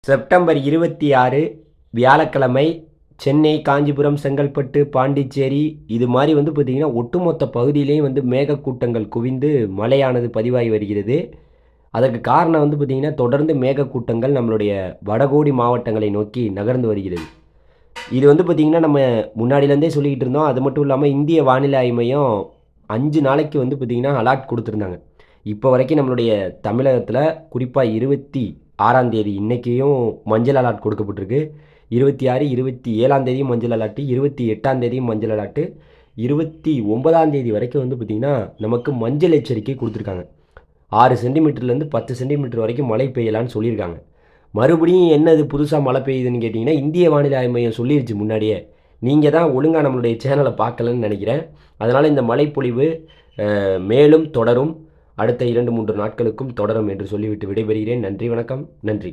September 26 வியாழக்கிழமை சென்னை, காஞ்சிபுரம், செங்கல்பட்டு, பாண்டிச்சேரி இது மாதிரி பார்த்திங்கன்னா ஒட்டுமொத்த பகுதியிலையும் மேகக்கூட்டங்கள் குவிந்து மழையானது பதிவாகி வருகிறது. அதற்கு காரணம் பார்த்திங்கன்னா தொடர்ந்து மேகக்கூட்டங்கள் நம்மளுடைய வடகோடி மாவட்டங்களை நோக்கி நகர்ந்து வருகிறது. இது பார்த்திங்கன்னா நம்ம முன்னாடியிலேருந்தே சொல்லிக்கிட்டு இருந்தோம். அது மட்டும் இல்லாமல் இந்திய வானிலை ஆய்வு மையம் 5 நாளைக்கு பார்த்திங்கன்னா அலர்ட் கொடுத்துருந்தாங்க. இப்போ வரைக்கும் நம்மளுடைய தமிழகத்தில் குறிப்பாக 26ஆம் தேதி இன்றைக்கியும் மஞ்சள் அலர்ட் கொடுக்கப்பட்டிருக்கு. 26, 27ஆம் தேதியும் மஞ்சள் அலர்ட்டு, 28ஆம் தேதியும் மஞ்சள் அலர்ட்டு, 29ஆம் தேதி வரைக்கும் பார்த்திங்கன்னா நமக்கு மஞ்சள் எச்சரிக்கை கொடுத்துருக்காங்க. 6 சென்டிமீட்டர்லேருந்து 10 சென்டிமீட்டர் வரைக்கும் மழை பெய்யலான்னு சொல்லியிருக்காங்க. மறுபடியும் என்ன இது புதுசாக மழை பெய்யுதுன்னு கேட்டிங்கன்னா, இந்திய வானிலை ஆய்வு மையம் சொல்லிருச்சு முன்னாடியே. நீங்கள் தான் ஒழுங்காக நம்மளுடைய சேனலை பார்க்கலன்னு நினைக்கிறேன். அதனால் இந்த மழைப்பொழிவு மேலும் தொடரும். அடுத்த 2-3 நாட்களுக்கும் தொடரும் என்று சொல்லிவிட்டு விடைபெறுகிறேன். நன்றி, வணக்கம். நன்றி.